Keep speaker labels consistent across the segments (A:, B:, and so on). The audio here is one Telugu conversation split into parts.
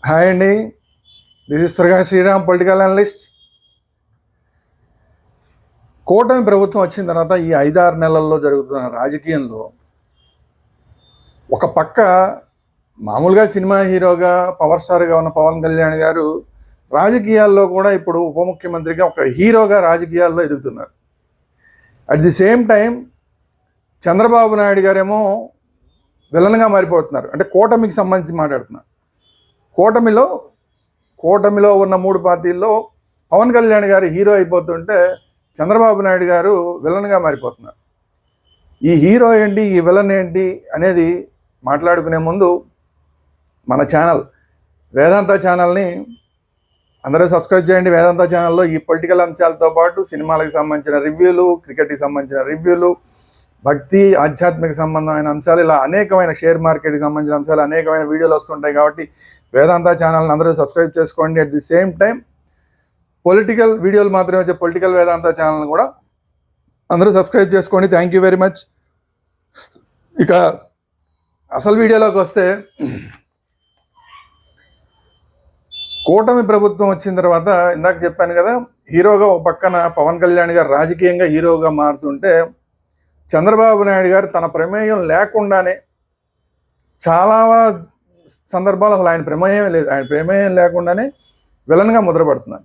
A: హాయ్ అండి, దిస్ ఇస్ త్వరగా శ్రీరామ్, పొలిటికల్ అనలిస్ట్. కూటమి ప్రభుత్వం వచ్చిన తర్వాత ఈ 5-6 నెలల్లో జరుగుతున్న రాజకీయంలో ఒక పక్క మామూలుగా సినిమా హీరోగా పవర్ స్టార్గా ఉన్న పవన్ కళ్యాణ్ గారు రాజకీయాల్లో కూడా ఇప్పుడు ఉప ముఖ్యమంత్రిగా ఒక హీరోగా రాజకీయాల్లో ఎదుగుతున్నారు. At the same time Chandrababu Naidu గారేమో విలన్గా మారిపోతున్నారు. అంటే కూటమికి సంబంధించి మాట్లాడుతున్నారు. కూటమిలో ఉన్న 3 పార్టీల్లో పవన్ కళ్యాణ్ గారు హీరో అయిపోతుంటే చంద్రబాబు నాయుడు గారు విలన్గా మారిపోతున్నారు. ఈ హీరో ఏంటి, ఈ విలన్ ఏంటి అనేది మాట్లాడుకునే ముందు మన ఛానల్ వేదాంత ఛానల్ని అందరూ సబ్స్క్రైబ్ చేయండి. వేదాంత ఛానల్లో ఈ పొలిటికల్ అంశాలతో పాటు సినిమాలకు సంబంధించిన రివ్యూలు, క్రికెట్కి సంబంధించిన రివ్యూలు, భక్తి ఆధ్యాత్మిక సంబంధమైన అంశాలు, ఇలా అనేకమైన షేర్ మార్కెట్కి సంబంధించిన అంశాలు, అనేకమైన వీడియోలు వస్తుంటాయి. కాబట్టి వేదాంత ఛానల్ని అందరూ సబ్స్క్రైబ్ చేసుకోండి. At the same time political వీడియోలు మాత్రమే వచ్చే పొలిటికల్ వేదాంత ఛానల్ని కూడా అందరూ సబ్స్క్రైబ్ చేసుకోండి. Thank you very much. ఇక అసలు వీడియోలోకి వస్తే, కూటమి ప్రభుత్వం వచ్చిన తర్వాత ఇందాక చెప్పాను కదా, హీరోగా ఒక పక్కన పవన్ కళ్యాణ్ గారు రాజకీయంగా హీరోగా మారుతుంటే చంద్రబాబు నాయుడు గారు తన ప్రమేయం లేకుండానే చాలా సందర్భాలు అసలు ఆయన ప్రమేయం లేకుండానే విలన్గా ముద్రపడుతున్నారు.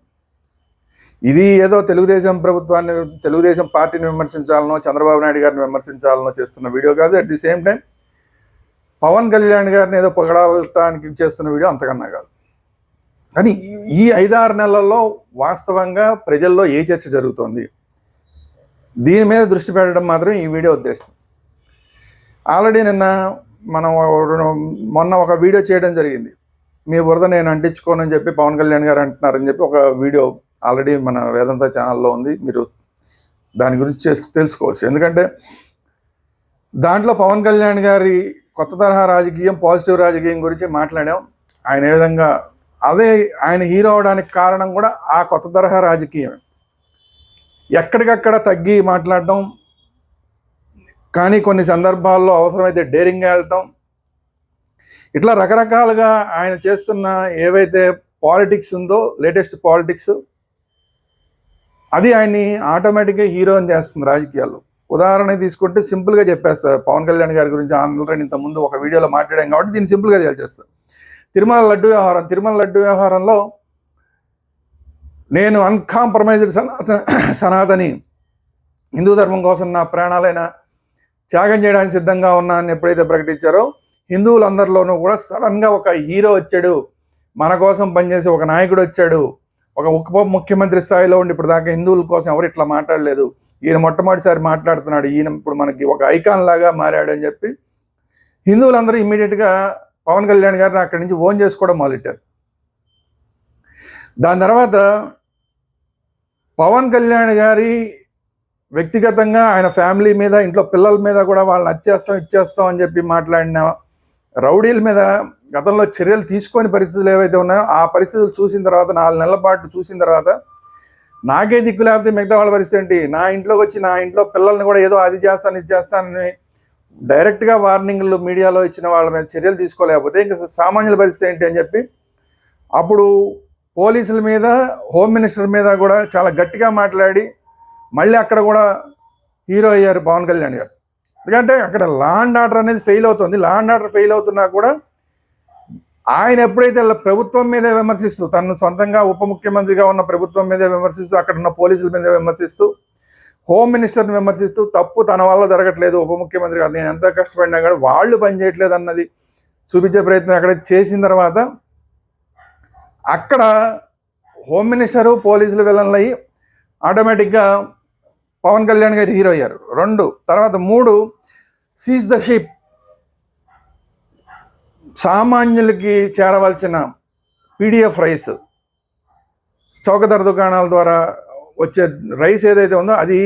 A: ఇది ఏదో తెలుగుదేశం పార్టీని విమర్శించాలనో చంద్రబాబు నాయుడు గారిని విమర్శించాలనో చేస్తున్న వీడియో కాదు. At the same time Pawan Kalyan గారిని ఏదో పొగడాలటానికి చేస్తున్న వీడియో అంతకన్నా కాదు. కానీ ఈ 5-6 నెలల్లో వాస్తవంగా ప్రజల్లో ఏ చర్చ జరుగుతోంది, దీని మీద దృష్టి పెట్టడం మాత్రం ఈ వీడియో ఉద్దేశం. ఆల్రెడీ మొన్న ఒక వీడియో చేయడం జరిగింది. మీ బురద నేను అంటించుకోనని చెప్పి పవన్ కళ్యాణ్ గారు అంటున్నారని చెప్పి ఒక వీడియో ఆల్రెడీ మన వేదాంత ఛానల్లో ఉంది. మీరు దాని గురించి తెలుసుకోవచ్చు. ఎందుకంటే దాంట్లో పవన్ కళ్యాణ్ గారి కొత్త తరహా రాజకీయం, పాజిటివ్ రాజకీయం గురించి మాట్లాడాం. ఆయన ఏ విధంగా, అదే ఆయన హీరో అవడానికి కారణం కూడా ఆ కొత్త తరహా రాజకీయం. ఎక్కడికక్కడ తగ్గి మాట్లాడటం, కానీ కొన్ని సందర్భాల్లో అవసరమైతే డేరింగ్గా వెళ్తాం, ఇట్లా రకరకాలుగా ఆయన చేస్తున్న ఏవైతే పాలిటిక్స్ ఉందో, లేటెస్ట్ పాలిటిక్స్, అది ఆయన్ని ఆటోమేటిక్గా హీరోని చేస్తుంది రాజకీయాల్లో. ఉదాహరణ తీసుకుంటే సింపుల్గా చెప్పేస్తారు. పవన్ కళ్యాణ్ గారి గురించి ఆల్రెడీ ఇంతకుముందు ఒక వీడియోలో మాట్లాడాం కాబట్టి దీన్ని సింపుల్గా తెలియజేస్తాను. తిరుమల లడ్డు వ్యవహారంలో నేను అన్కాంప్రమైజ్డ్ సనాతని, హిందూ ధర్మం కోసం నా ప్రాణాలైనా త్యాగం చేయడానికి సిద్ధంగా ఉన్నా అని ఎప్పుడైతే ప్రకటించారో, హిందువులందరిలోనూ కూడా సడన్గా ఒక హీరో వచ్చాడు, మన కోసం పనిచేసి ఒక నాయకుడు వచ్చాడు, ఒక ఉప ముఖ్యమంత్రి స్థాయిలో ఉండి ఇప్పుడు దాకా హిందువుల కోసం ఎవరు ఇట్లా మాట్లాడలేదు, ఈయన మొట్టమొదటిసారి మాట్లాడుతున్నాడు, ఈయన ఇప్పుడు మనకి ఒక ఐకాన్ లాగా మారాడు అని చెప్పి హిందువులందరూ ఇమ్మీడియట్గా పవన్ కళ్యాణ్ గారిని అక్కడి నుంచి ఓన్ చేసుకోవడం మొదలెట్టారు. దాని తర్వాత పవన్ కళ్యాణ్ గారి వ్యక్తిగతంగా ఆయన ఫ్యామిలీ మీద, ఇంట్లో పిల్లల మీద కూడా వాళ్ళని ఇచ్చేస్తాం అని చెప్పి మాట్లాడిన రౌడీల మీద గతంలో చర్యలు తీసుకొని పరిస్థితులు ఏవైతే ఉన్నాయో, ఆ పరిస్థితులు చూసిన తర్వాత 4 నెలల పాటు చూసిన తర్వాత నాకే దిక్కు లేకపోతే మిగతా వాళ్ళ పరిస్థితి ఏంటి, నా ఇంట్లోకి వచ్చి నా ఇంట్లో పిల్లల్ని కూడా ఏదో అది చేస్తాను ఇది చేస్తానని డైరెక్ట్గా వార్నింగ్లు మీడియాలో ఇచ్చిన వాళ్ళ మీద చర్యలు తీసుకోలేకపోతే ఇంకా సామాన్యుల పరిస్థితి ఏంటి అని చెప్పి అప్పుడు పోలీసుల మీద, హోమ్ మినిస్టర్ మీద కూడా చాలా గట్టిగా మాట్లాడి మళ్ళీ అక్కడ కూడా హీరో అయ్యారు పవన్ కళ్యాణ్ గారు. ఎందుకంటే అక్కడ లా అండ్ ఆర్డర్ అనేది ఫెయిల్ అవుతుంది. లా అండ్ ఆర్డర్ ఫెయిల్ అవుతున్నా కూడా ఆయన ఎప్పుడైతే ప్రభుత్వం మీదే విమర్శిస్తూ, తను సొంతంగా ఉప ముఖ్యమంత్రిగా ఉన్న ప్రభుత్వం మీదే విమర్శిస్తూ, అక్కడ ఉన్న పోలీసుల మీదే విమర్శిస్తూ, హోమ్ మినిస్టర్ని విమర్శిస్తూ, తప్పు తన వల్ల జరగట్లేదు, ఉప ముఖ్యమంత్రి కాదు, నేను ఎంత కష్టపడినా కానీ వాళ్ళు పనిచేయట్లేదు అన్నది చూపించే ప్రయత్నం అక్కడ చేసిన తర్వాత అక్కడ హోమ్ మినిస్టరు, పోలీసులు విలన్లు అయ్యి ఆటోమేటిక్గా పవన్ కళ్యాణ్ గారు హీరో అయ్యారు. 2 తర్వాత 3 సీజ్ ద షిప్. సామాన్యులకి చేరవలసిన పీడిఎఫ్ రైస్, చౌకధర దుకాణాల ద్వారా వచ్చే రైస్ ఏదైతే ఉందో అది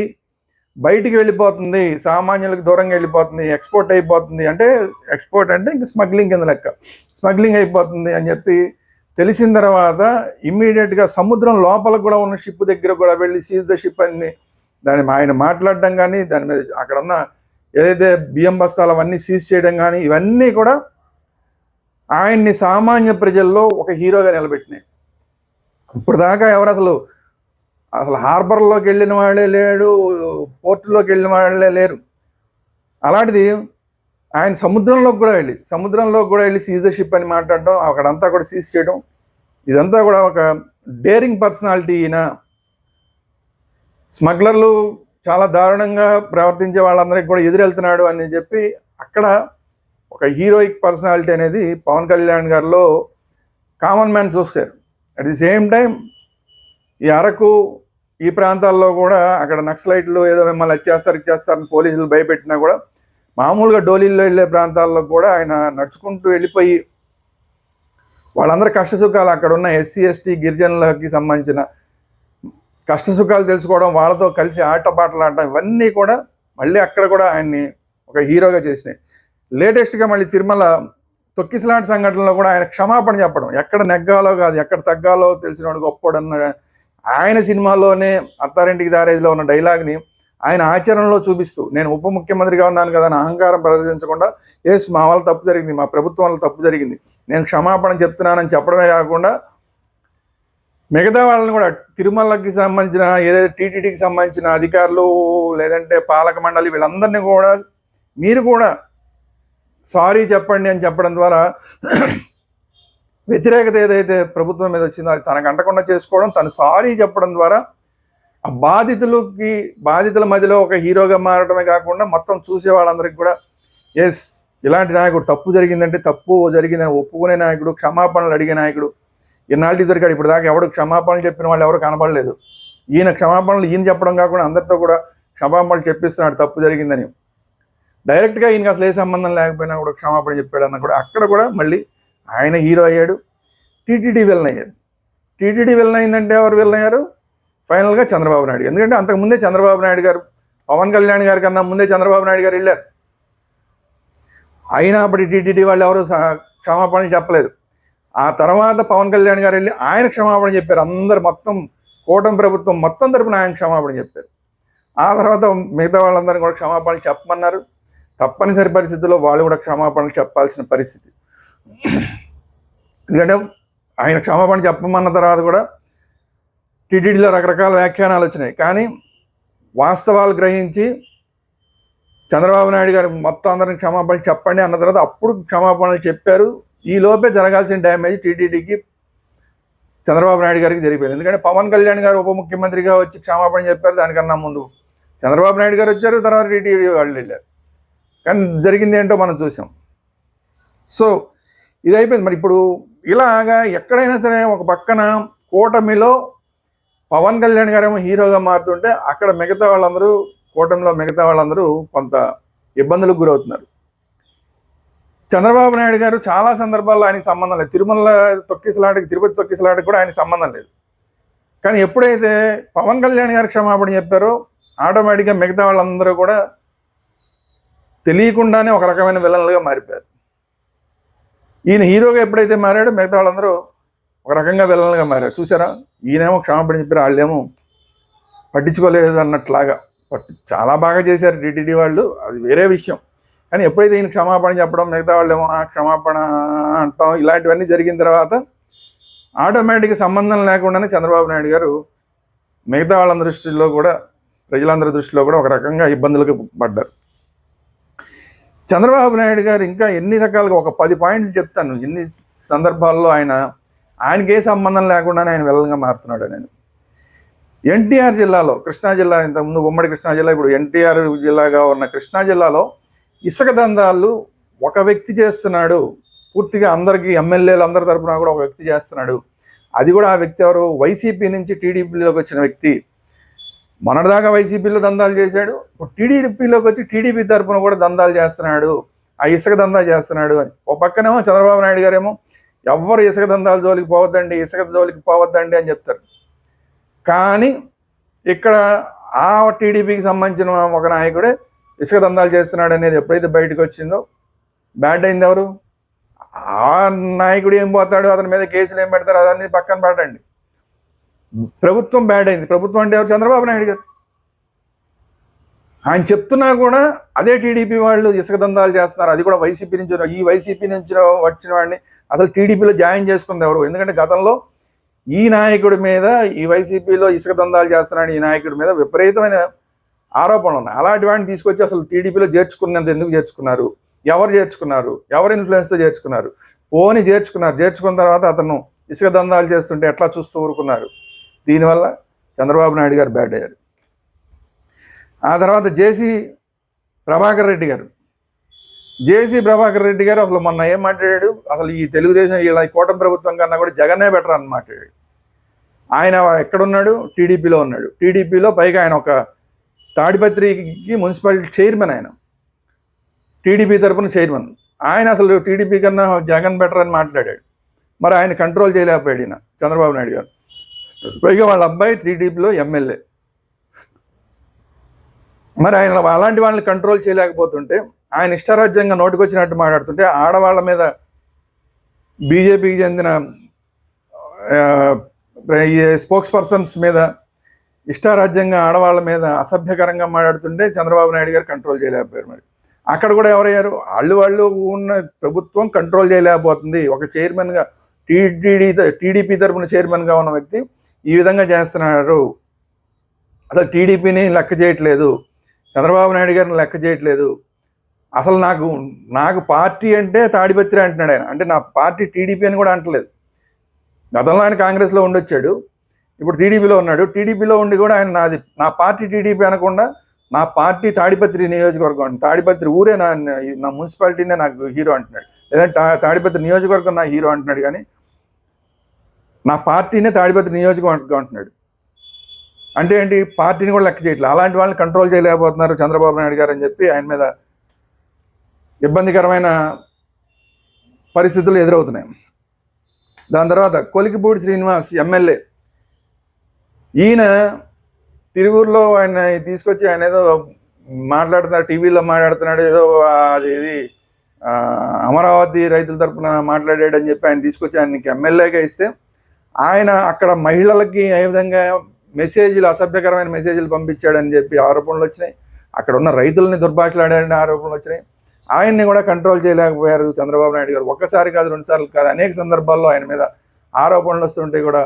A: బయటికి వెళ్ళిపోతుంది, సామాన్యులకు దూరంగా వెళ్ళిపోతుంది, ఎక్స్పోర్ట్ అయిపోతుంది. అంటే ఎక్స్పోర్ట్ అంటే ఇంక స్మగ్లింగ్ కింద లెక్క, స్మగ్లింగ్ అయిపోతుంది అని చెప్పి తెలిసిన తర్వాత ఇమ్మీడియట్గా సముద్రం లోపల కూడా ఉన్న షిప్ దగ్గర కూడా వెళ్ళి సీజ్ ద షిప్ అని దాని ఆయన మాట్లాడడం కానీ, దాని మీద అక్కడ ఉన్న ఏదైతే బియ్యం బస్తాలు అవన్నీ సీజ్ చేయడం కానీ, ఇవన్నీ కూడా ఆయన్ని సామాన్య ప్రజల్లో ఒక హీరోగా నిలబెట్టినాయి. ఇప్పుడు దాకా ఎవరు అసలు హార్బర్లోకి వెళ్ళిన వాళ్ళే లేడు, పోర్టులోకి వెళ్ళిన వాళ్ళే లేరు. అలాంటిది ఆయన సముద్రంలోకి కూడా వెళ్ళి సీజ్ ద షిప్ అని మాట్లాడడం, అక్కడంతా కూడా సీజ్ చేయడం, ఇదంతా కూడా ఒక డేరింగ్ పర్సనాలిటీ. ఈయన స్మగ్లర్లు చాలా దారుణంగా ప్రవర్తించే వాళ్ళందరికీ కూడా ఎదురెళ్తున్నాడు అని చెప్పి అక్కడ ఒక హీరోయిక్ పర్సనాలిటీ అనేది పవన్ కళ్యాణ్ గారిలో కామన్ మ్యాన్ చూస్తారు. అట్ ది సేమ్ టైం ఈ అరకు ఈ ప్రాంతాల్లో కూడా అక్కడ నక్సలైట్లు ఏదో మిమ్మల్ని ఇచ్చేస్తారని పోలీసులు భయపెట్టినా కూడా మామూలుగా డోలీల్లో వెళ్ళే ప్రాంతాల్లో కూడా ఆయన నడుచుకుంటూ వెళ్ళిపోయి వాళ్ళందరి కష్టసుఖాలు, అక్కడ ఉన్న ఎస్సీ ఎస్టీ గిరిజనులకి సంబంధించిన కష్టసుఖాలు తెలుసుకోవడం, వాళ్ళతో కలిసి ఆటపాటలు ఆడటం, ఇవన్నీ కూడా మళ్ళీ అక్కడ కూడా ఆయన్ని ఒక హీరోగా చేసినాయి. లేటెస్ట్గా మళ్ళీ తిరుమల తొక్కిసలాట సంఘటనలో కూడా ఆయన క్షమాపణ చెప్పడం, ఎక్కడ నెగ్గాలో కాదు ఎక్కడ తగ్గాలో తెలిసినవాడు గొప్పోడన్న ఆయన సినిమాలోనే అత్తారింటికి దారేజ్లో ఉన్న డైలాగ్ని ఆయన ఆచరణలో చూపిస్తూ, నేను ఉప ముఖ్యమంత్రిగా ఉన్నాను కదా అని అహంకారం ప్రదర్శించకుండా, ఎస్ మా వాళ్ళ తప్పు జరిగింది, మా ప్రభుత్వం వల్ల తప్పు జరిగింది, నేను క్షమాపణ చెప్తున్నానని చెప్పడమే కాకుండా మిగతా వాళ్ళని కూడా తిరుమలకి సంబంధించిన ఏదైతే టీటీడీకి సంబంధించిన అధికారులు లేదంటే పాలక మండలి వీళ్ళందరినీ కూడా మీరు కూడా సారీ చెప్పండి అని చెప్పడం ద్వారా వ్యతిరేకత ఏదైతే ప్రభుత్వం మీద వచ్చిందో అది తనకు అంటకుండా చేసుకోవడం, తను సారీ చెప్పడం ద్వారా ఆ బాధితుల మధ్యలో ఒక హీరోగా మారడమే కాకుండా మొత్తం చూసే వాళ్ళందరికీ కూడా ఎస్ ఇలాంటి నాయకుడు, తప్పు జరిగిందంటే తప్పు జరిగిందని ఒప్పుకునే నాయకుడు, క్షమాపణలు అడిగే నాయకుడు ఇన్నాళ్ళకి దొరికాడు. ఇప్పుడు దాకా ఎవడు క్షమాపణలు చెప్పిన వాళ్ళు ఎవరు కనబడలేదు. ఈయన క్షమాపణలు ఈయన చెప్పడం కాకుండా అందరితో కూడా క్షమాపణలు చెప్పిస్తున్నాడు తప్పు జరిగిందని. డైరెక్ట్గా ఈయనకి అసలు ఏ సంబంధం లేకపోయినా కూడా క్షమాపణ చెప్పాడన్న కూడా అక్కడ కూడా మళ్ళీ ఆయన హీరో అయ్యాడు. టీటీడీ విలన్ అయ్యాడు. టీటీడీ విలన్ అయిందంటే ఎవరు విలన్ అయ్యారు? ఫైనల్గా చంద్రబాబు నాయుడు. ఎందుకంటే అంతకుముందే చంద్రబాబు నాయుడు గారు పవన్ కళ్యాణ్ గారి కన్నా ముందే చంద్రబాబు నాయుడు గారు వెళ్ళారు. అయినా అప్పటి టీటీడీ వాళ్ళు ఎవరు క్షమాపణలు చెప్పలేదు. ఆ తర్వాత పవన్ కళ్యాణ్ గారు వెళ్ళి ఆయన క్షమాపణ చెప్పారు. అందరు మొత్తం కూటమి ప్రభుత్వం మొత్తం తరపున ఆయన క్షమాపణ చెప్పారు. ఆ తర్వాత మిగతా వాళ్ళందరినీ కూడా క్షమాపణలు చెప్పమన్నారు. తప్పనిసరి పరిస్థితుల్లో వాళ్ళు కూడా క్షమాపణలు చెప్పాల్సిన పరిస్థితి. ఎందుకంటే ఆయన క్షమాపణ చెప్పమన్న తర్వాత కూడా టీటీడీలో రకరకాల వ్యాఖ్యానాలు వచ్చినాయి. కానీ వాస్తవాలు గ్రహించి చంద్రబాబు నాయుడు గారు మొత్తం అందరిని క్షమాపణ చెప్పండి అన్న తర్వాత అప్పుడు క్షమాపణలు చెప్పారు. ఈ లోపే జరగాల్సిన డ్యామేజ్ టీటీడీకి చంద్రబాబు నాయుడు గారికి జరిగిపోయింది. ఎందుకంటే పవన్ కళ్యాణ్ గారు ఉప ముఖ్యమంత్రిగా వచ్చి క్షమాపణ చెప్పారు. దానికన్నా ముందు చంద్రబాబు నాయుడు గారు వచ్చారు, తర్వాత టీటీడీ వాళ్ళు వెళ్ళారు. కానీ జరిగింది ఏంటో మనం చూసాం. సో ఇది అయిపోయింది. మరి ఇప్పుడు ఇలాగా ఎక్కడైనా సరే ఒక పక్కన కూటమిలో పవన్ కళ్యాణ్ గారేమో హీరోగా మారుతుంటే అక్కడ మిగతా వాళ్ళందరూ కూటమిలో మిగతా వాళ్ళందరూ కొంత ఇబ్బందులకు గురవుతున్నారు. చంద్రబాబు నాయుడు గారు చాలా సందర్భాల్లో ఆయనకి సంబంధం లేదు. తిరుపతి తొక్కిసలాటకి కూడా ఆయనకి సంబంధం లేదు. కానీ ఎప్పుడైతే పవన్ కళ్యాణ్ గారు క్షమాపణ చెప్పారో ఆటోమేటిక్గా మిగతా వాళ్ళందరూ కూడా తెలియకుండానే ఒక రకమైన విలన్లుగా మారిపోయారు. ఈయన హీరోగా ఎప్పుడైతే మారాడో మిగతా వాళ్ళందరూ ఒక రకంగా విలన్లుగా మారారు. చూసారా, ఈయనేమో క్షమాపణ చెప్పారు, వాళ్ళేమో పట్టించుకోలేదు అన్నట్లాగా. చాలా బాగా చేశారు టీటీడీ వాళ్ళు, అది వేరే విషయం. కానీ ఎప్పుడైతే ఈయన క్షమాపణ చెప్పడం మిగతా వాళ్ళేమో ఆ క్షమాపణ అంటాం, ఇలాంటివన్నీ జరిగిన తర్వాత ఆటోమేటిక్గా సంబంధం లేకుండానే చంద్రబాబు నాయుడు గారు మిగతా వాళ్ళందరి దృష్టిలో కూడా ప్రజలందరి దృష్టిలో కూడా ఒక రకంగా ఇబ్బందులకు పడ్డారు. చంద్రబాబు నాయుడు గారు ఇంకా ఎన్ని రకాలుగా ఒక 10 పాయింట్లు చెప్తాను, ఎన్ని సందర్భాల్లో ఆయనకి ఏ సంబంధం లేకుండానే ఆయన విలన్గా మారుతున్నాడు అనేది. ఎన్టీఆర్ జిల్లాలో, కృష్ణా జిల్లా, ఇంతకుముందు ఉమ్మడి కృష్ణా జిల్లా, ఇప్పుడు ఎన్టీఆర్ జిల్లాగా ఉన్న కృష్ణా జిల్లాలో ఇసుక దందాలు ఒక వ్యక్తి చేస్తున్నాడు. పూర్తిగా అందరికీ ఎమ్మెల్యేలు అందరి తరపున కూడా ఒక వ్యక్తి చేస్తున్నాడు. అది కూడా ఆ వ్యక్తి ఎవరు? వైసీపీ నుంచి టీడీపీలోకి వచ్చిన వ్యక్తి. మొన్నటిదాకా వైసీపీలో దందాలు చేశాడు, ఇప్పుడు టీడీపీలోకి వచ్చి టీడీపీ తరపున కూడా దందాలు చేస్తున్నాడు, ఆ ఇసుక దందా చేస్తున్నాడు అని. ఒక పక్కనేమో చంద్రబాబు నాయుడు గారేమో ఎవ్వరు ఇసుక దందాల జోలికి పోవద్దండి అని చెప్తారు. కానీ ఇక్కడ ఆ టీడీపీకి సంబంధించిన ఒక నాయకుడే ఇసుక దందాలు చేస్తున్నాడు అనేది ఎప్పుడైతే బయటకు వచ్చిందో బ్యాడ్ అయింది ఎవరు? ఆ నాయకుడు ఏం పోతాడు, అతని మీద కేసులు ఏం పెడతారు, అదన్నీ పక్కన పెట్టండి. ప్రభుత్వం బ్యాడ్ అయింది. ప్రభుత్వం అంటే ఎవరు? చంద్రబాబు నాయుడు గారు. ఆయన చెప్తున్నా కూడా అదే టీడీపీ వాళ్ళు ఇసుక దందాలు చేస్తున్నారు. అది కూడా వైసీపీ నుంచి, ఈ వైసీపీ నుంచి వచ్చిన వాడిని అసలు టీడీపీలో జాయిన్ చేసుకుంది ఎవరు? ఎందుకంటే గతంలో ఈ నాయకుడి మీద, ఈ వైసీపీలో ఇసుక దందాలు చేస్తున్నాడు ఈ నాయకుడి మీద విపరీతమైన ఆరోపణలు ఉన్నాయి. అలాంటి వాడిని తీసుకొచ్చి అసలు టీడీపీలో చేర్చుకున్నంత ఎందుకు చేర్చుకున్నారు? ఎవరు చేర్చుకున్నారు? ఎవరు ఇన్ఫ్లుయెన్స్తో చేర్చుకున్నారు? పోని చేర్చుకున్నారు. చేర్చుకున్న తర్వాత అతను ఇసుక దందాలు చేస్తుంటే ఎట్లా చూస్తూ ఊరుకున్నారు? దీనివల్ల చంద్రబాబు నాయుడు గారు బ్యాడ్ అయ్యారు. ఆ తర్వాత జేసీ ప్రభాకర్ రెడ్డి గారు అసలు మొన్న ఏం మాట్లాడాడు? అసలు ఈ తెలుగుదేశం ఇలా కూటమి ప్రభుత్వం కన్నా కూడా జగనే బెటర్ అని మాట్లాడాడు. ఆయన ఎక్కడున్నాడు? టీడీపీలో ఉన్నాడు. టీడీపీలో పైగా ఆయన ఒక తాడిపత్రికి మున్సిపాలిటీ చైర్మన్, ఆయన టీడీపీ తరఫున చైర్మన్. ఆయన అసలు టీడీపీ కన్నా జగన్ బెటర్ అని మాట్లాడాడు. మరి ఆయన కంట్రోల్ చేయలేకపోయాడు ఈయన చంద్రబాబు నాయుడు గారు. పైగా వాళ్ళ అబ్బాయి టీడీపీలో ఎమ్మెల్యే. మరి ఆయన అలాంటి వాళ్ళని కంట్రోల్ చేయలేకపోతుంటే, ఆయన ఇష్టారాజ్యంగా నోటికొచ్చినట్టు మాట్లాడుతుంటే, ఆడవాళ్ళ మీద బీజేపీకి చెందిన స్పోక్స్ పర్సన్స్ మీద ఇష్టారాజ్యంగా ఆడవాళ్ళ మీద అసభ్యకరంగా మాట్లాడుతుంటే చంద్రబాబు నాయుడు గారు కంట్రోల్ చేయలేకపోయారు. మరి అక్కడ కూడా ఎవరయ్యారు? వాళ్ళు ఉన్న ప్రభుత్వం కంట్రోల్ చేయలేకపోతుంది. ఒక చైర్మన్గా టీడీపీ తరఫున చైర్మన్గా ఉన్న వ్యక్తి ఈ విధంగా చేస్తున్నారు. అసలు టీడీపీని లెక్క చేయట్లేదు, చంద్రబాబు నాయుడు గారిని లెక్క చేయట్లేదు. అసలు నాకు పార్టీ అంటే తాడిపత్రి అంటున్నాడు ఆయన. అంటే నా పార్టీ టీడీపీ అని కూడా అంటలేదు. గతంలో ఆయన కాంగ్రెస్లో ఉండొచ్చాడు, ఇప్పుడు టీడీపీలో ఉన్నాడు. టీడీపీలో ఉండి కూడా ఆయన నా పార్టీ టీడీపీ అనకుండా నా పార్టీ తాడిపత్రి నియోజకవర్గం, తాడిపత్రి ఊరే నా మున్సిపాలిటీనే నాకు హీరో అంటున్నాడు. లేదంటే తాడిపత్రి నియోజకవర్గం నా హీరో అంటున్నాడు. కానీ నా పార్టీనే తాడిపత్రి నియోజకవర్గం అంటున్నాడు. అంటే ఏంటి? పార్టీని కూడా లెక్క చేయట్లేదు. అలాంటి వాళ్ళని కంట్రోల్ చేయలేకపోతున్నారు చంద్రబాబు నాయుడు గారు అని చెప్పి ఆయన మీద ఇబ్బందికరమైన పరిస్థితులు ఎదురవుతున్నాయి. దాని తర్వాత కొలికిపూడి శ్రీనివాస్ ఎమ్మెల్యే, ఈయన తిరువూరులో ఆయన తీసుకొచ్చి ఆయన ఏదో మాట్లాడుతున్నాడు, టీవీలో మాట్లాడుతున్నాడు, ఏదో ఇది అమరావతి రైతుల తరఫున మాట్లాడాడు అని చెప్పి ఆయన తీసుకొచ్చి ఆయనకి ఎమ్మెల్యేగా ఇస్తే, ఆయన అక్కడ మహిళలకి ఏ విధంగా అసభ్యకరమైన మెసేజ్లు పంపించాడని చెప్పి ఆరోపణలు వచ్చినాయి. అక్కడ ఉన్న రైతులని దుర్భాషలాడాడని ఆరోపణలు వచ్చినాయి. ఆయన్ని కూడా కంట్రోల్ చేయలేకపోయారు చంద్రబాబు నాయుడు గారు. ఒక్కసారి కాదు, రెండుసార్లు కాదు, అనేక సందర్భాల్లో ఆయన మీద ఆరోపణలు వస్తుంటే కూడా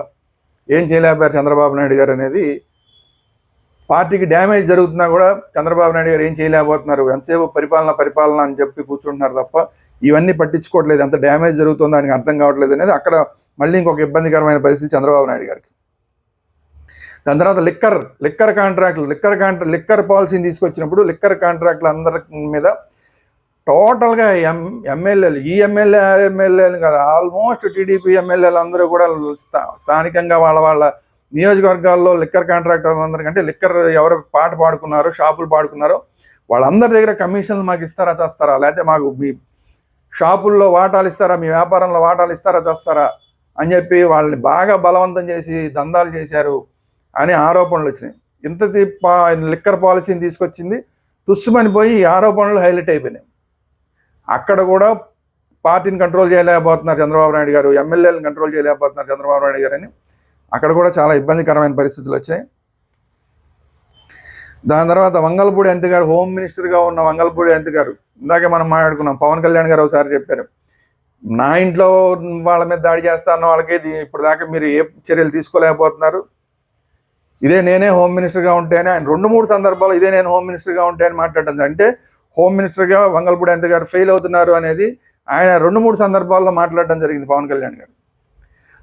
A: ఏం చేయలేకపోయారు చంద్రబాబు నాయుడు గారు అనేది. పార్టీకి డ్యామేజ్ జరుగుతున్నా కూడా చంద్రబాబు నాయుడు గారు ఏం చేయలేకపోతున్నారు. ఎంతసేపు పరిపాలన అని చెప్పి కూర్చుంటున్నారు తప్ప ఇవన్నీ పట్టించుకోవట్లేదు. ఎంత డ్యామేజ్ జరుగుతుందో ఆయనకు అర్థం కావట్లేదు అనేది అక్కడ మళ్ళీ ఇంకొక ఇబ్బందికరమైన పరిస్థితి చంద్రబాబు నాయుడు గారికి. దాని తర్వాత లిక్కర్ పాలసీని తీసుకొచ్చినప్పుడు లిక్కర్ కాంట్రాక్టులు అందరి మీద టోటల్గా ఎమ్మెల్యేలు, ఈ ఎమ్మెల్యేలు కాదు, ఆల్మోస్ట్ టీడీపీ ఎమ్మెల్యేలు అందరూ కూడా స్థానికంగా వాళ్ళ నియోజకవర్గాల్లో లిక్కర్ కాంట్రాక్టర్లు అందరికంటే లిక్కర్ ఎవరు పాట పాడుకున్నారో, షాపులు పాడుకున్నారో వాళ్ళందరి దగ్గర కమిషన్లు మాకు ఇస్తారా చేస్తారా, లేకపోతే మాకు మీ షాపుల్లో వాటాలు ఇస్తారా, మీ వ్యాపారంలో వాటాలు ఇస్తారా చేస్తారా అని చెప్పి వాళ్ళని బాగా బలవంతం చేసి దందాలు చేశారు అని ఆరోపణలు వచ్చినాయి. ఇంతది లిక్కర్ పాలసీని తీసుకొచ్చింది తుస్సుమని పోయి ఈ ఆరోపణలు హైలైట్ అయిపోయినాయి. అక్కడ కూడా పార్టీని కంట్రోల్ చేయలేకపోతున్నారు చంద్రబాబు నాయుడు గారు, ఎమ్మెల్యేలను కంట్రోల్ చేయలేకపోతున్నారు చంద్రబాబు నాయుడు గారు అని అక్కడ కూడా చాలా ఇబ్బందికరమైన పరిస్థితులు వచ్చాయి. దాని తర్వాత వంగలపూడి అనిత గారు, హోమ్ మినిస్టర్గా ఉన్న వంగలపూడి అనిత గారు, ఇందాకే మనం మాట్లాడుకున్నాం, పవన్ కళ్యాణ్ గారు ఒకసారి చెప్పారు, నా ఇంట్లో వాళ్ళ మీద దాడి చేస్తాను వాళ్ళకి ఇప్పుడు దాకా మీరు ఏ చర్యలు తీసుకోలేకపోతున్నారు, ఇదే నేనే హోమ్ మినిస్టర్గా ఉంటేనే, ఆయన 2-3 సందర్భాలు ఇదే నేను హోమ్ మినిస్టర్గా ఉంటే అని మాట్లాడడం, అంటే హోమ్ మినిస్టర్గా వంగలపూడి అనిత గారు ఫెయిల్ అవుతున్నారు అనేది ఆయన 2-3 సందర్భాల్లో మాట్లాడడం జరిగింది పవన్ కళ్యాణ్ గారు.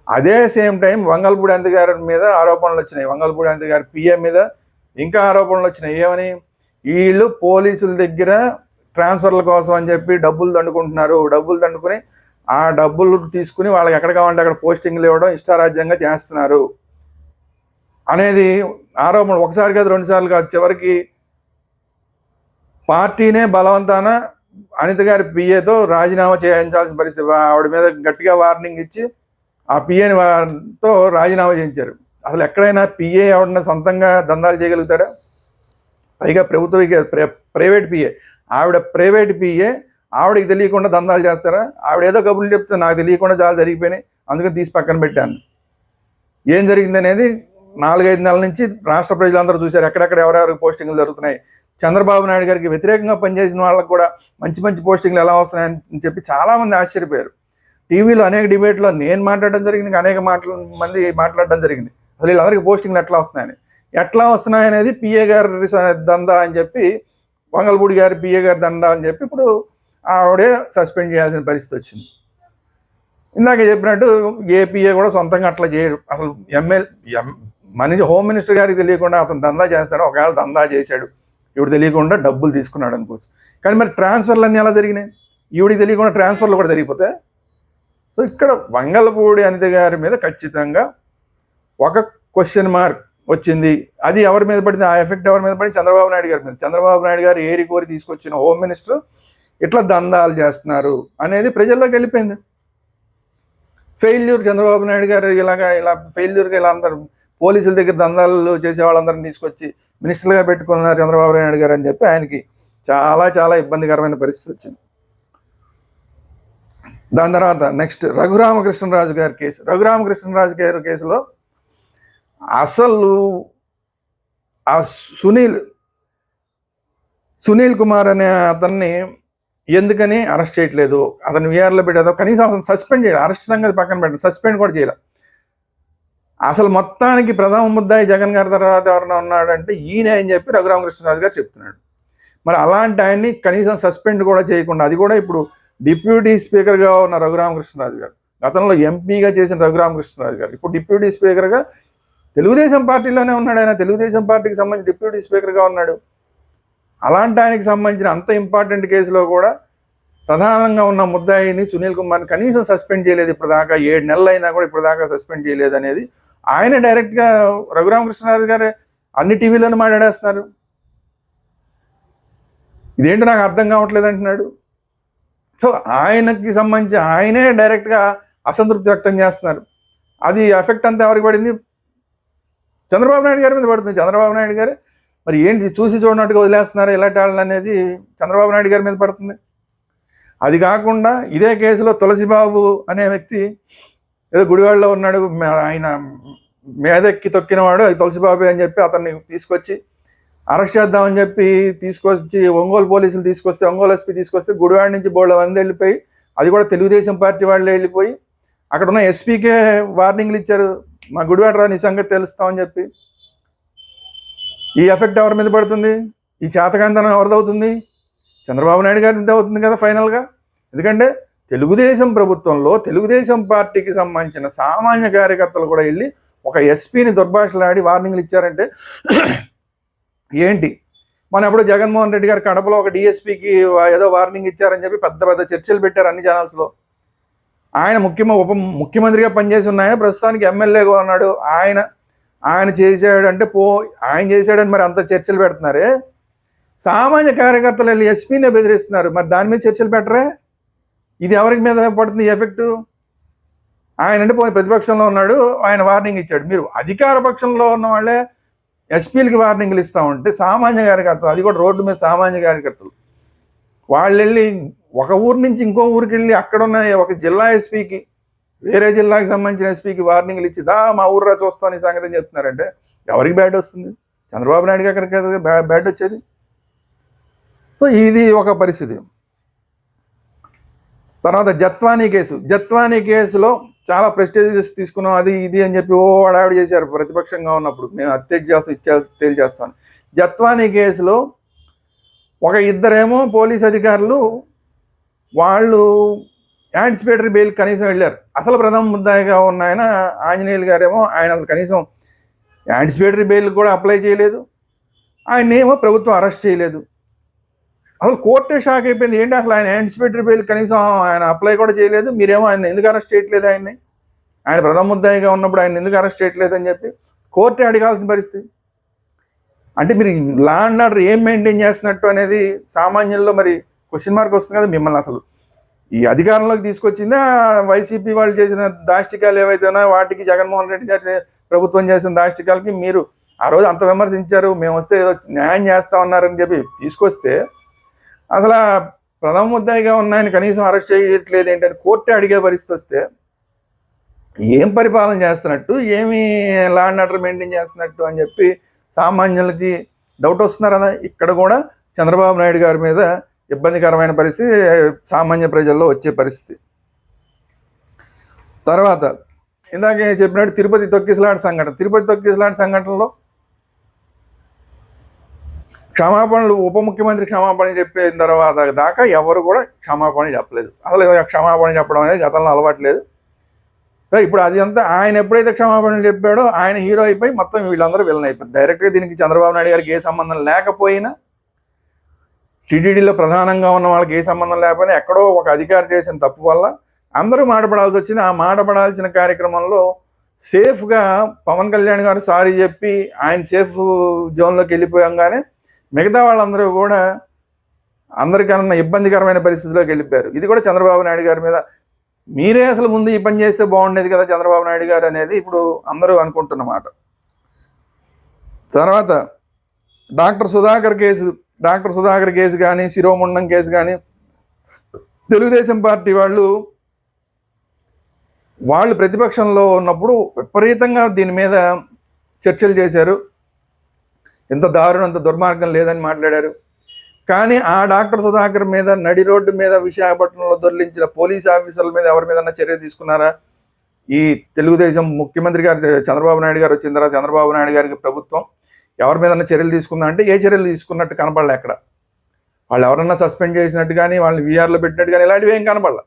A: అదే సేమ్ టైం వంగలపూడి అనిత గారి మీద ఆరోపణలు వచ్చినాయి, వంగలపూడి అనిత గారి పిఏ మీద ఇంకా ఆరోపణలు వచ్చినాయి. ఏమని? వీళ్ళు పోలీసుల దగ్గర ట్రాన్స్ఫర్ల కోసం అని చెప్పి డబ్బులు దండుకుంటున్నారు, డబ్బులు దండుకుని ఆ డబ్బులు తీసుకుని వాళ్ళకి ఎక్కడ కావాలంటే అక్కడ పోస్టింగ్లు ఇవ్వడం ఇష్టారాజ్యంగా చేస్తున్నారు అనేది ఆరోపణలు. ఒకసారి కాదు, 2 సార్లు కాదు, చివరికి పార్టీనే బలవంతాన అనిత గారి పిఏతో రాజీనామా చేయించాల్సిన పరిస్థితి. ఆవిడ మీద గట్టిగా వార్నింగ్ ఇచ్చి ఆ పిఏతో రాజీనామా చేయించారు. అసలు ఎక్కడైనా పిఏ ఎవడన్నా సొంతంగా దందాలు చేయగలుగుతాడా? పైగా ప్రైవేట్ పిఏ, ఆవిడ ప్రైవేట్ పిఏ, ఆవిడకి తెలియకుండా దందాలు చేస్తారా? ఆవిడ ఏదో కబుర్లు చెప్తే నాకు తెలియకుండా చాలా జరిగిపోయినాయి, అందుకని తీసి పక్కన పెట్టాను. ఏం జరిగింది అనేది 4-5 నెలల నుంచి రాష్ట్ర ప్రజలందరూ చూశారు, ఎక్కడెక్కడ ఎవరెవరికి పోస్టింగ్లు జరుగుతున్నాయి, చంద్రబాబు నాయుడు గారికి వ్యతిరేకంగా పనిచేసిన వాళ్ళకు కూడా మంచి మంచి పోస్టింగ్లు ఎలా వస్తున్నాయని చెప్పి చాలామంది ఆశ్చర్యపోయారు. టీవీలో అనేక డిబేట్లో నేను మాట్లాడడం జరిగింది, అనేక మంది మాట్లాడడం జరిగింది. అసలు వీళ్ళందరికీ పోస్టింగ్లు ఎట్లా వస్తున్నాయనేది పిఏ గారి దందా అని చెప్పి, వంగల్పూడి గారి పిఏ గారి దందా అని చెప్పి ఇప్పుడు ఆవిడే సస్పెండ్ చేయాల్సిన పరిస్థితి వచ్చింది. ఇందాక చెప్పినట్టు ఏపీఏ కూడా సొంతంగా అట్లా చేయడు. అసలు హోమ్ మినిస్టర్ గారికి తెలియకుండా అతను దందా చేస్తాడు. ఒకవేళ దందా చేశాడు, ఈవిడ తెలియకుండా డబ్బులు తీసుకున్నాడు అనుకోవచ్చు. కానీ మరి ట్రాన్స్ఫర్లు అన్నీ ఎలా జరిగినాయి? ఈవిడికి తెలియకుండా ట్రాన్స్ఫర్లు కూడా జరిగిపోతాయి. సో ఇక్కడ వంగల్పూడి అనిత గారి మీద ఖచ్చితంగా ఒక క్వశ్చన్ మార్క్ వచ్చింది. అది ఎవరి మీద పడింది? ఆ ఎఫెక్ట్ ఎవరి మీద పడింది? చంద్రబాబు నాయుడు గారి మీద. చంద్రబాబు నాయుడు గారు ఏరి కోరి తీసుకొచ్చిన హోమ్ మినిస్టర్ ఇట్లా దందాలు చేస్తున్నారు అనేది ప్రజల్లోకి వెళ్ళిపోయింది. ఫెయిల్యూర్ చంద్రబాబు నాయుడు గారు ఇలా ఫెయిల్యూర్గా ఇలా అందరు పోలీసుల దగ్గర దందాలు చేసే వాళ్ళందరినీ తీసుకొచ్చి మినిస్టర్గా పెట్టుకున్నారు చంద్రబాబు నాయుడు గారు అని చెప్పి ఆయనకి చాలా చాలా ఇబ్బందికరమైన పరిస్థితి వచ్చింది. దాని తర్వాత నెక్స్ట్ రఘురామకృష్ణరాజు గారి కేసు. రఘురామకృష్ణరాజు గారి కేసులో అసలు ఆ సునీల్ కుమార్ అనే అతన్ని ఎందుకని అరెస్ట్ చేయట్లేదు? అతను వీఆర్లో పెట్టేదో కనీసం అతను సస్పెండ్ చేయాలి. అరెస్ట్ సంగతి పక్కన పెట్టాలి, సస్పెండ్ కూడా చేయాలి. అసలు మొత్తానికి ప్రథమ ముద్దాయి జగన్ గారి తర్వాత ఎవరైనా ఉన్నాడంటే ఈయన అని చెప్పి రఘురామకృష్ణరాజు గారు చెప్తున్నాడు. మరి అలాంటి ఆయన్ని కనీసం సస్పెండ్ కూడా చేయకుండా, అది కూడా ఇప్పుడు డిప్యూటీ స్పీకర్గా ఉన్న రఘురామకృష్ణరాజు గారు, గతంలో ఎంపీగా చేసిన రఘురామకృష్ణరాజు గారు ఇప్పుడు డిప్యూటీ స్పీకర్గా తెలుగుదేశం పార్టీలోనే ఉన్నాడు. ఆయన తెలుగుదేశం పార్టీకి సంబంధించి డిప్యూటీ స్పీకర్గా ఉన్నాడు. అలాంటి ఆయనకి సంబంధించిన అంత ఇంపార్టెంట్ కేసులో కూడా ప్రధానంగా ఉన్న ముద్దాయిని సునీల్ కుమార్ని కనీసం సస్పెండ్ చేయలేదు ఇప్పటిదాకా. 7 నెలలు అయినా కూడా ఇప్పటిదాకా సస్పెండ్ చేయలేదు అనేది ఆయన డైరెక్ట్గా రఘురామకృష్ణరాజు గారు అన్ని టీవీలోనే మాట్లాడేస్తున్నారు. ఇదేంటో నాకు అర్థం కావట్లేదు అంటున్నాడు. సో ఆయనకి సంబంధించి ఆయనే డైరెక్ట్గా అసంతృప్తి వ్యక్తం చేస్తున్నారు. అది ఎఫెక్ట్ అంతా ఎవరికి పడింది? చంద్రబాబు నాయుడు గారి మీద పడుతుంది. చంద్రబాబు నాయుడు గారు మరి ఏంటి చూసి చూడనట్టుగా వదిలేస్తున్నారు ఇలాంటి వాళ్ళని అనేది చంద్రబాబు నాయుడు గారి మీద పడుతుంది. అది కాకుండా ఇదే కేసులో తులసిబాబు అనే వ్యక్తి ఏదో గుడివాడలో ఉన్నాడు, ఆయన మేదెక్కి తొక్కినవాడు, అది తులసిబాబు అని చెప్పి అతన్ని తీసుకొచ్చి అరెస్ట్ చేద్దామని చెప్పి తీసుకొచ్చి ఒంగోలు పోలీసులు తీసుకొస్తే, ఒంగోలు ఎస్పీ తీసుకొస్తే గుడివాడ నుంచి బోళ్ళ మంది వెళ్ళిపోయి, అది కూడా తెలుగుదేశం పార్టీ వాళ్ళే వెళ్ళిపోయి అక్కడ ఉన్న ఎస్పీకే వార్నింగ్లు ఇచ్చారు, మా గుడివాడ రా నీ సంగతి తెలుస్తామని చెప్పి. ఈ ఎఫెక్ట్ ఎవరి మీద పడుతుంది? ఈ చేతకాంతనం ఎవరిదవుతుంది? చంద్రబాబు నాయుడు గారి మీద అవుతుంది కదా ఫైనల్గా. ఎందుకంటే తెలుగుదేశం ప్రభుత్వంలో తెలుగుదేశం పార్టీకి సంబంధించిన సామాన్య కార్యకర్తలు కూడా వెళ్ళి ఒక ఎస్పీని దుర్భాషలాడి వార్నింగ్లు ఇచ్చారంటే ఏంటి? మన ఎప్పుడు జగన్మోహన్ రెడ్డి గారు కడపలో ఒక డిఎస్పీకి ఏదో వార్నింగ్ ఇచ్చారని చెప్పి పెద్ద పెద్ద చర్చలు పెట్టారు అన్ని ఛానల్స్లో. ఆయన ఉప ముఖ్యమంత్రిగా పనిచేసి ఉన్నాయా, ప్రస్తుతానికి ఎమ్మెల్యేగా ఉన్నాడు. ఆయన చేశాడంటే ఆయన చేశాడని మరి అంత చర్చలు పెడుతున్నారే. సామాన్య కార్యకర్తలు వెళ్ళి ఎస్పీనే బెదిరిస్తున్నారు, మరి దాని మీద చర్చలు పెట్టరే? ఇది ఎవరికి మీద పడుతుంది ఎఫెక్టు? ఆయన అంటే ప్రతిపక్షంలో ఉన్నాడు, ఆయన వార్నింగ్ ఇచ్చాడు. మీరు అధికార పక్షంలో ఉన్న వాళ్ళే ఎస్పీలకి వార్నింగ్లు ఇస్తూ ఉంటే సామాన్య కార్యకర్తలు, అది కూడా రోడ్డు మీద సామాన్య కార్యకర్తలు వాళ్ళు వెళ్ళి ఒక ఊరు నుంచి ఇంకో ఊరికి వెళ్ళి అక్కడ ఉన్న ఒక జిల్లా ఎస్పీకి, వేరే జిల్లాకి సంబంధించిన ఎస్పీకి వార్నింగ్లు ఇచ్చి మా ఊర్రా చూస్తాను ఈ సంగతి అని చెప్తున్నారంటే ఎవరికి బ్యాడ్ వస్తుంది? చంద్రబాబు నాయుడు అక్కడికి బ్యాడ్ వచ్చేది. సో ఇది ఒక పరిస్థితి. తర్వాత జత్వానీ కేసులో చాలా ప్రెస్టేజియస్ తీసుకున్నాం, అది ఇది అని చెప్పి హడావిడి చేశారు ప్రతిపక్షంగా ఉన్నప్పుడు. మేము తేల్చేస్తాం. జత్వానీ కేసులో ఒక ఇద్దరేమో పోలీస్ అధికారులు వాళ్ళు యాంటిసిపేటరీ బెయిల్ కనీసం వెళ్ళారు. అసలు ప్రథమ ముద్దాయిగా ఉన్న ఆయన ఆంజనేయులు గారేమో ఆయన అసలు కనీసం యాంటిసిపేటరీ బెయిల్ కూడా అప్లై చేయలేదు. ఆయన్నేమో ప్రభుత్వం అరెస్ట్ చేయలేదు. అసలు కోర్టే షాక్ అయిపోయింది. ఏంటి అసలు ఆయన యాంటిసిపేటరీ బెయిల్ కనీసం ఆయన అప్లై కూడా చేయలేదు, మీరేమో ఆయన ఎందుకు అరెస్ట్ చేయట్లేదు? ఆయన ప్రథమ ముద్దాయిగా ఉన్నప్పుడు ఆయన ఎందుకు అరెస్ట్ చేయట్లేదు అని చెప్పి కోర్టే అడగాల్సిన పరిస్థితి. అంటే మీరు లా అండ్ ఆర్డర్ ఏం మెయింటైన్ చేస్తున్నట్టు అనేది సామాన్యుల్లో మరి క్వశ్చన్ మార్క్ వస్తుంది కదా. మిమ్మల్ని అసలు ఈ అధికారంలోకి తీసుకొచ్చిందా వైసీపీ వాళ్ళు చేసిన దాష్టికాలు ఏవైతేనా వాటికి, జగన్మోహన్ రెడ్డి గారి ప్రభుత్వం చేసిన దాష్టికాలకి మీరు ఆ రోజు అంత విమర్శించారు, మేము వస్తే ఏదో న్యాయం చేస్తా ఉన్నారని చెప్పి తీసుకొస్తే అసలు ప్రథమ ముద్దాయిగా ఉన్నాయని కనీసం అరెస్ట్ చేయట్లేదు ఏంటని కోర్టే అడిగే పరిస్థితి వస్తే ఏం పరిపాలన చేస్తున్నట్టు, ఏమి లా అండ్ ఆర్డర్ మెయింటైన్ చేస్తున్నట్టు అని చెప్పి సామాన్యులకి డౌట్ వస్తున్నారు కదా. ఇక్కడ కూడా చంద్రబాబు నాయుడు గారి మీద ఇబ్బందికరమైన పరిస్థితి సామాన్య ప్రజల్లో వచ్చే పరిస్థితి. తర్వాత ఇందాక చెప్పినట్టు తిరుపతి తొక్కిసలాట సంఘటనలో క్షమాపణలు, ఉప ముఖ్యమంత్రి క్షమాపణ చెప్పిన తర్వాత దాకా ఎవరు కూడా క్షమాపణ చెప్పలేదు. అసలు క్షమాపణ చెప్పడం అనేది గతంలో అలవాట్లేదు. ఇప్పుడు అది అంతా ఆయన ఎప్పుడైతే క్షమాపణలు చెప్పాడో ఆయన హీరో అయిపోయి మొత్తం వీళ్ళందరూ విలన్ అయిపోయారు. డైరెక్ట్గా దీనికి చంద్రబాబు నాయుడు గారికి ఏ సంబంధం లేకపోయినా, టీటీడీలో ప్రధానంగా ఉన్న వాళ్ళకి ఏ సంబంధం లేకపోయినా ఎక్కడో ఒక అధికారి చేసిన తప్పు వల్ల అందరూ మాటపడాల్సి వచ్చింది. ఆ మాటపడాల్సిన కార్యక్రమంలో సేఫ్గా పవన్ కళ్యాణ్ గారు సారీ చెప్పి ఆయన సేఫ్ జోన్లోకి వెళ్ళిపోయంగానే మిగతా వాళ్ళందరూ కూడా అందరికన్నా ఇబ్బందికరమైన పరిస్థితిలోకి వెళ్ళిపోయారు. ఇది కూడా చంద్రబాబు నాయుడు గారి మీద, మీరే అసలు ముందు ఈ పని చేస్తే బాగుండేది కదా చంద్రబాబు నాయుడు గారు అనేది ఇప్పుడు అందరూ అనుకుంటున్నమాట. తర్వాత డాక్టర్ సుధాకర్ కేసు కానీ, శిరోముండం కేసు కానీ తెలుగుదేశం పార్టీ వాళ్ళు ప్రతిపక్షంలో ఉన్నప్పుడు విపరీతంగా దీని మీద చర్చలు చేశారు. ఎంత దారుణం, అంత దుర్మార్గం లేదని మాట్లాడారు. కానీ ఆ డాక్టర్ సుధాకర్ మీద నడి రోడ్డు మీద విశాఖపట్నంలో దొర్లించిన పోలీస్ ఆఫీసర్ల మీద ఎవరి మీద చర్య తీసుకున్నారా? ఈ తెలుగుదేశం ముఖ్యమంత్రి గారు చంద్రబాబు నాయుడు గారు వచ్చిన తర్వాత చంద్రబాబు నాయుడు గారికి ప్రభుత్వం ఎవరి మీద చర్యలు తీసుకుందా అంటే ఏ చర్యలు తీసుకున్నట్టు కనపడలే. ఎక్కడ వాళ్ళు ఎవరన్నా సస్పెండ్ చేసినట్టు కానీ, వాళ్ళని వీఆర్లో పెట్టినట్టు కానీ ఇలాంటివి ఏం కనపడలే.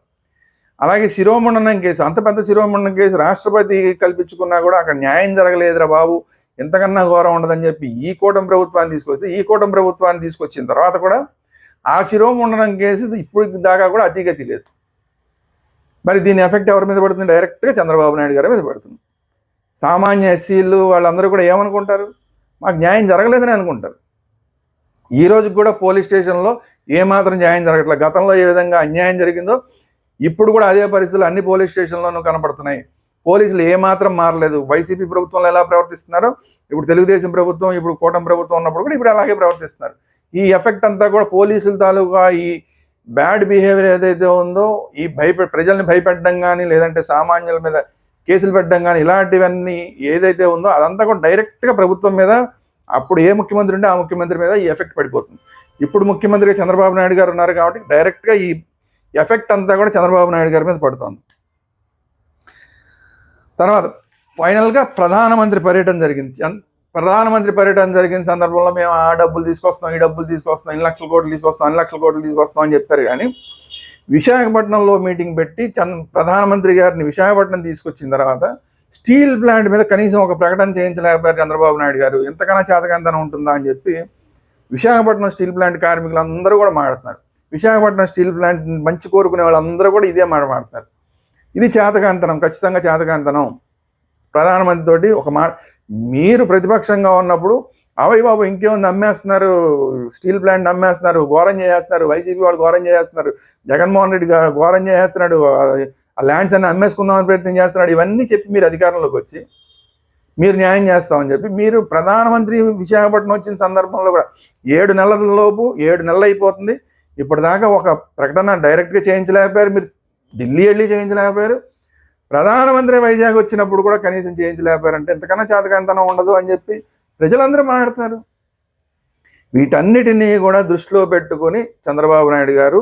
A: అలాగే శిరోముండనం కేసు, అంత పెద్ద శిరోముండనం కేసు రాష్ట్రపతి కల్పించుకున్నా కూడా అక్కడ న్యాయం జరగలేదురా బాబు, ఎంతకన్నా ఘోరం ఉండదని చెప్పి ఈ కూటమి ప్రభుత్వాన్ని తీసుకొచ్చిన తర్వాత కూడా ఆ శిరోముండనం కేసు ఇప్పుడు దాకా కూడా అతిగతి లేదు. మరి దీని ఎఫెక్ట్ ఎవరి మీద పడుతుంది? డైరెక్ట్గా చంద్రబాబు నాయుడు గారి మీద పడుతుంది. సామాన్య ఎస్సీలు వాళ్ళందరూ కూడా ఏమనుకుంటారు? మాకు న్యాయం జరగలేదని అనుకుంటారు. ఈ రోజు కూడా పోలీస్ స్టేషన్లో ఏమాత్రం న్యాయం జరగట్లేదు. గతంలో ఏ విధంగా అన్యాయం జరిగిందో ఇప్పుడు కూడా అదే పరిస్థితులు అన్ని పోలీస్ స్టేషన్లోనూ కనపడుతున్నాయి. పోలీసులు ఏమాత్రం మారలేదు. వైసీపీ ప్రభుత్వంలో ఎలా ప్రవర్తిస్తున్నారో ఇప్పుడు తెలుగుదేశం ప్రభుత్వం, ఇప్పుడు కూటమి ప్రభుత్వం ఉన్నప్పుడు కూడా ఇప్పుడు అలాగే ప్రవర్తిస్తున్నారు. ఈ ఎఫెక్ట్ అంతా కూడా పోలీసుల తాలూకా ఈ బ్యాడ్ బిహేవియర్ ఏదైతే ఉందో, ఈ ప్రజల్ని భయపెట్టడం కానీ, లేదంటే సామాన్యుల మీద కేసులు పెట్టడం కానీ, ఇలాంటివన్నీ ఏదైతే ఉందో అదంతా కూడా డైరెక్ట్గా ప్రభుత్వం మీద, అప్పుడు ఏ ముఖ్యమంత్రి ఉంటే ఆ ముఖ్యమంత్రి మీద ఈ ఎఫెక్ట్ పడిపోతుంది. ఇప్పుడు ముఖ్యమంత్రిగా చంద్రబాబు నాయుడు గారు ఉన్నారు కాబట్టి డైరెక్ట్గా ఈ ఎఫెక్ట్ అంతా కూడా చంద్రబాబు నాయుడు గారి మీద పడుతుంది. తర్వాత ఫైనల్గా ప్రధానమంత్రి పర్యటన జరిగింది. సందర్భంలో మేము ఆ డబ్బులు తీసుకొస్తాం, ఈ డబ్బులు తీసుకొస్తాం, 1 లక్షల కోట్లు తీసుకొస్తాం, 2 లక్షల కోట్లు తీసుకొస్తాం అని చెప్పారు. కానీ విశాఖపట్నంలో మీటింగ్ పెట్టి ప్రధానమంత్రి గారిని విశాఖపట్నం తీసుకొచ్చిన తర్వాత స్టీల్ ప్లాంట్ మీద కనీసం ఒక ప్రకటన చేయించలేకపోయారు చంద్రబాబు నాయుడు గారు. ఎంతకన్నా చేతకంతనం ఉంటుందా అని చెప్పి విశాఖపట్నం స్టీల్ ప్లాంట్ కార్మికులు అందరూ కూడా మాట్లాడుతున్నారు. విశాఖపట్నం స్టీల్ ప్లాంట్ మంచి కోరుకునే వాళ్ళందరూ కూడా ఇదే మాట్లాడుతున్నారు. ఇది చేతకాంతనం, ఖచ్చితంగా చేతకాంతనం. ప్రధానమంత్రి తోటి ఒక మీరు ప్రతిపక్షంగా ఉన్నప్పుడు అవై బాబు ఇంకేముంది, అమ్మేస్తున్నారు, స్టీల్ ప్లాంట్ అమ్మేస్తున్నారు, ఘోరం చేసేస్తున్నారు, వైసీపీ వాళ్ళు ఘోరం చేసేస్తున్నారు, జగన్మోహన్ రెడ్డి ఘోరం చేసేస్తున్నాడు, ఆ ల్యాండ్స్ అన్ని అమ్మేసుకుందామని ప్రయత్నం చేస్తున్నాడు, ఇవన్నీ చెప్పి మీరు అధికారంలోకి వచ్చి మీరు న్యాయం చేస్తామని చెప్పి మీరు ప్రధానమంత్రి విశాఖపట్నం వచ్చిన సందర్భంలో కూడా 7 నెలలు అయిపోతుంది. ఇప్పటిదాకా ఒక ప్రకటన డైరెక్ట్గా చేయించలేకపోయారు, మీరు ఢిల్లీ వెళ్ళి చేయించలేకపోయారు. ప్రధానమంత్రి వైజాగ్ వచ్చినప్పుడు కూడా కనీసం చేయించలేకపోయారంటే ఎంతకన్నా చేతకాంతనం ఉండదు అని చెప్పి ప్రజలందరూ మాట్లాడుతున్నారు. వీటన్నిటినీ కూడా దృష్టిలో పెట్టుకొని చంద్రబాబు నాయుడు గారు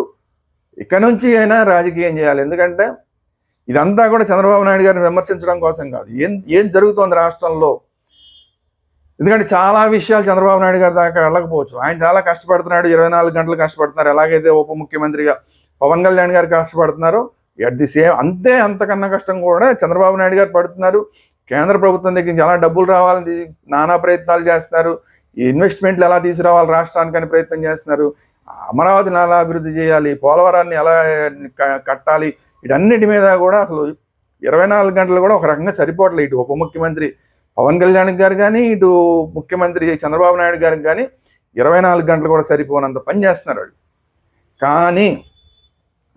A: ఇక్కడ నుంచి అయినా రాజకీయం చేయాలి. ఎందుకంటే ఇదంతా కూడా చంద్రబాబు నాయుడు గారిని విమర్శించడం కోసం కాదు, ఏం జరుగుతోంది రాష్ట్రంలో. ఎందుకంటే చాలా విషయాలు చంద్రబాబు నాయుడు గారి దాకా వెళ్ళకపోవచ్చు. ఆయన చాలా కష్టపడుతున్నాడు, 24 గంటలు కష్టపడుతున్నారు. ఎలాగైతే ఉప ముఖ్యమంత్రిగా పవన్ కళ్యాణ్ గారు కష్టపడుతున్నారు, అట్ ది సేమ్ అంతకన్నా కష్టం కూడా చంద్రబాబు నాయుడు గారు పడుతున్నారు. కేంద్ర ప్రభుత్వం దగ్గర నుంచి ఎలా డబ్బులు రావాలని నానా ప్రయత్నాలు చేస్తున్నారు. ఈ ఇన్వెస్ట్మెంట్లు ఎలా తీసుకురావాలి రాష్ట్రానికని ప్రయత్నం చేస్తున్నారు. అమరావతిని ఎలా అభివృద్ధి చేయాలి, పోలవరాన్ని ఎలా కట్టాలి, వీటన్నిటి మీద కూడా అసలు 24 గంటలు కూడా ఒక రకంగా సరిపోవట్లేదు. ఇటు ఉప ముఖ్యమంత్రి పవన్ కళ్యాణ్ గారు కానీ, ఇటు ముఖ్యమంత్రి చంద్రబాబు నాయుడు గారికి కానీ 24 గంటలు కూడా సరిపోనంత పని చేస్తున్నారు వాళ్ళు. కానీ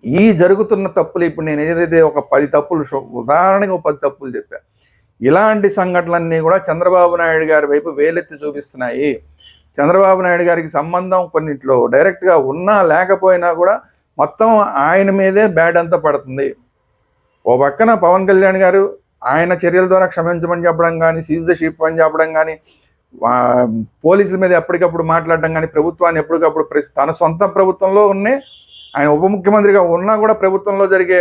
A: ఈ జరుగుతున్న తప్పులు, ఇప్పుడు నేను ఏదైతే ఒక 10 తప్పులు, ఉదాహరణకి ఒక 10 తప్పులు చెప్పాను, ఇలాంటి సంఘటనలన్నీ కూడా చంద్రబాబు నాయుడు గారి వైపు వేలెత్తి చూపిస్తున్నాయి. చంద్రబాబు నాయుడు గారికి సంబంధం కొన్నిట్లో డైరెక్ట్గా ఉన్నా లేకపోయినా కూడా మొత్తం ఆయన మీదే బ్యాడ్ అంతా పడుతుంది. ఓ పక్కన పవన్ కళ్యాణ్ గారు ఆయన చర్యల ద్వారా క్షమించమని చెప్పడం కానీ, సీజ్ ద షిప్ అని చెప్పడం కానీ, పోలీసుల మీద ఎప్పటికప్పుడు మాట్లాడడం కానీ, ప్రభుత్వాన్ని ఎప్పటికప్పుడు తన సొంత ప్రభుత్వంలో ఆయన ఉప ముఖ్యమంత్రిగా ఉన్నా కూడా ప్రభుత్వంలో జరిగే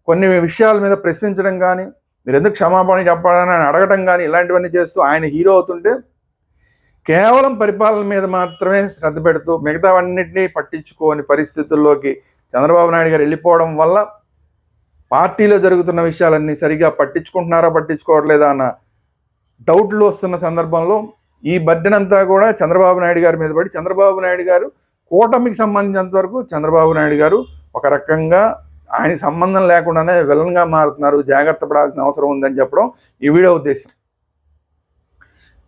A: కొన్ని విషయాల మీద ప్రశ్నించడం కానీ, మీరు ఎందుకు క్షమాపణ చెప్పాలని అడగటం కానీ, ఇలాంటివన్నీ చేస్తూ ఆయన హీరో అవుతుంటే కేవలం పరిపాలన మీద మాత్రమే శ్రద్ధ పెడుతూ మిగతావన్నింటినీ పట్టించుకోని పరిస్థితుల్లోకి చంద్రబాబు నాయుడు గారు వెళ్ళిపోవడం వల్ల పార్టీలో జరుగుతున్న విషయాలన్నీ సరిగా పట్టించుకుంటున్నారా పట్టించుకోవట్లేదా అన్న డౌట్లు వస్తున్న సందర్భంలో ఈ బర్డెన్ అంతా కూడా చంద్రబాబు నాయుడు గారి మీద పడి, చంద్రబాబు నాయుడు గారు కూటమికి సంబంధించినంత వరకు చంద్రబాబు నాయుడు గారు ఒక రకంగా ఆయన సంబంధం లేకుండానే విలన్గా మారుతున్నారు, జాగ్రత్త పడాల్సిన అవసరం ఉందని చెప్పడం ఈ వీడియో ఉద్దేశం.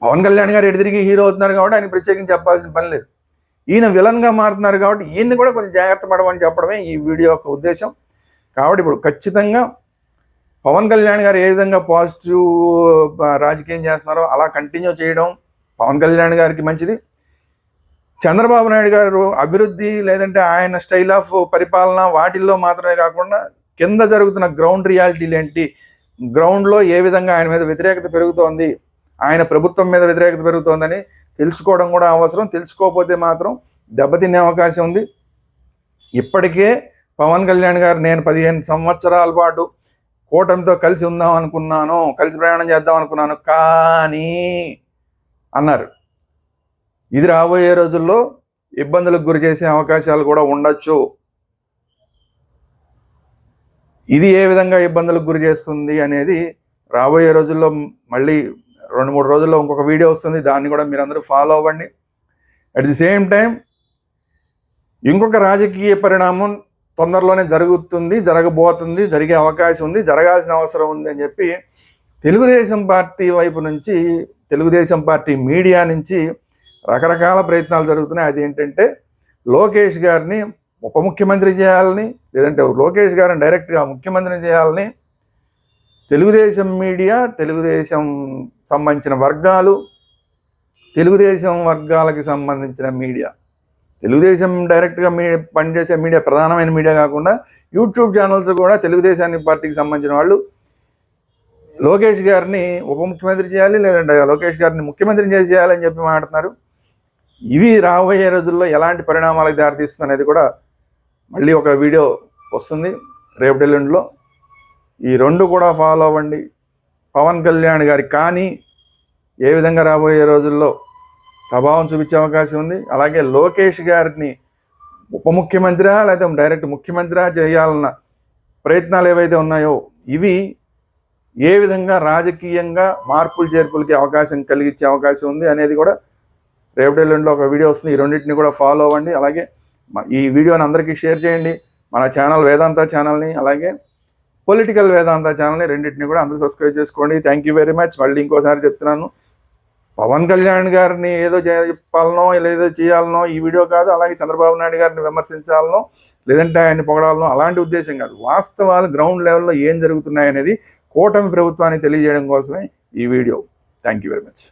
A: పవన్ కళ్యాణ్ గారు ఎటు తిరిగి హీరో అవుతున్నారు కాబట్టి ఆయన ప్రత్యేకించి చెప్పాల్సిన పని లేదు. ఈయన విలన్గా మారుతున్నారు కాబట్టి ఈయన్ని కూడా కొంచెం జాగ్రత్త పడమని చెప్పడమే ఈ వీడియో యొక్క ఉద్దేశం. కాబట్టి ఇప్పుడు ఖచ్చితంగా పవన్ కళ్యాణ్ గారు ఏ విధంగా పాజిటివ్ రాజకీయం చేస్తున్నారో అలా కంటిన్యూ చేయడం పవన్ కళ్యాణ్ గారికి మంచిది. చంద్రబాబు నాయుడు గారు అభివృద్ధి లేదంటే ఆయన స్టైల్ ఆఫ్ పరిపాలన వాటిల్లో మాత్రమే కాకుండా కింద జరుగుతున్న గ్రౌండ్ రియాలిటీలు ఏంటి, గ్రౌండ్లో ఏ విధంగా ఆయన మీద వ్యతిరేకత పెరుగుతోంది, ఆయన ప్రభుత్వం మీద వ్యతిరేకత పెరుగుతోందని తెలుసుకోవడం కూడా అవసరం. తెలుసుకోకపోతే మాత్రం దెబ్బతినే అవకాశం ఉంది. ఇప్పటికే పవన్ కళ్యాణ్ గారు నేను 15 సంవత్సరాల పాటు కూటమితో కలిసి ఉందాం అనుకున్నాను, కలిసి ప్రయాణం చేద్దాం అనుకున్నాను కానీ అన్నారు. ఇది రాబోయే రోజుల్లో ఇబ్బందులకు గురి చేసే అవకాశాలు కూడా ఉండొచ్చు. ఇది ఏ విధంగా ఇబ్బందులకు గురి చేస్తుంది అనేది రాబోయే రోజుల్లో మళ్ళీ 2-3 రోజుల్లో ఇంకొక వీడియో వస్తుంది, దాన్ని కూడా మీరందరూ ఫాలో అవ్వండి. అట్ ది సేమ్ టైం ఇంకొక రాజకీయ పరిణామం తొందరలోనే జరగబోతుంది, జరిగే అవకాశం ఉంది, జరగాల్సిన అవసరం ఉంది అని చెప్పి తెలుగుదేశం పార్టీ వైపు నుంచి, తెలుగుదేశం పార్టీ మీడియా నుంచి రకరకాల ప్రయత్నాలు జరుగుతున్నాయి. అదేంటంటే లోకేష్ గారిని ఉప ముఖ్యమంత్రి చేయాలని, లేదంటే లోకేష్ గారిని డైరెక్ట్గా ముఖ్యమంత్రిని చేయాలని తెలుగుదేశం మీడియా, తెలుగుదేశం సంబంధించిన వర్గాలు, తెలుగుదేశం వర్గాలకి సంబంధించిన మీడియా, తెలుగుదేశం డైరెక్ట్గా పనిచేసే మీడియా, ప్రధానమైన మీడియా కాకుండా యూట్యూబ్ ఛానల్స్ కూడా తెలుగుదేశానికి పార్టీకి సంబంధించిన వాళ్ళు లోకేష్ గారిని ఉప ముఖ్యమంత్రి చేయాలి, లేదంటే లోకేష్ గారిని ముఖ్యమంత్రిని చేయాలని చెప్పి మాట్లాడుతున్నారు. ఇవి రాబోయే రోజుల్లో ఎలాంటి పరిణామాలకు దారితీస్తుంది అనేది కూడా మళ్ళీ ఒక వీడియో వస్తుంది రేపటి ఎల్లుండిలో. ఈ 2 కూడా ఫాలో అవ్వండి. పవన్ కళ్యాణ్ గారి కానీ ఏ విధంగా రాబోయే రోజుల్లో ప్రభావం చూపించే అవకాశం ఉంది, అలాగే లోకేష్ గారిని ఉప ముఖ్యమంత్రి లేదా డైరెక్ట్ ముఖ్యమంత్రి చేయాలన్న ప్రయత్నాలు ఏవైతే ఉన్నాయో ఇవి ఏ విధంగా రాజకీయంగా మార్పులు చేర్పులకి అవకాశం కలిగించే అవకాశం ఉంది అనేది కూడా రేపటి ఎల్లుండిలో ఒక వీడియో వస్తుంది. ఈ రెండింటిని కూడా ఫాలో అవ్వండి. అలాగే ఈ వీడియోని అందరికీ షేర్ చేయండి. మన ఛానల్ వేదాంత ఛానల్ని, అలాగే పొలిటికల్ వేదాంత ఛానల్ని రెండింటిని కూడా అందరూ సబ్స్క్రైబ్ చేసుకోండి. Thank you very much. మళ్ళీ ఇంకోసారి చెప్తున్నాను, పవన్ కళ్యాణ్ గారిని ఏదో చెప్పాలనో ఏదో చేయాలనో ఈ వీడియో కాదు, అలాగే చంద్రబాబు నాయుడు గారిని విమర్శించాలనో లేదంటే ఆయన్ని పొగడాలనో అలాంటి ఉద్దేశం కాదు. వాస్తవాలు గ్రౌండ్ లెవెల్లో ఏం జరుగుతున్నాయనేది కూటమి ప్రభుత్వాన్ని తెలియజేయడం కోసమే ఈ video. Thank you very much.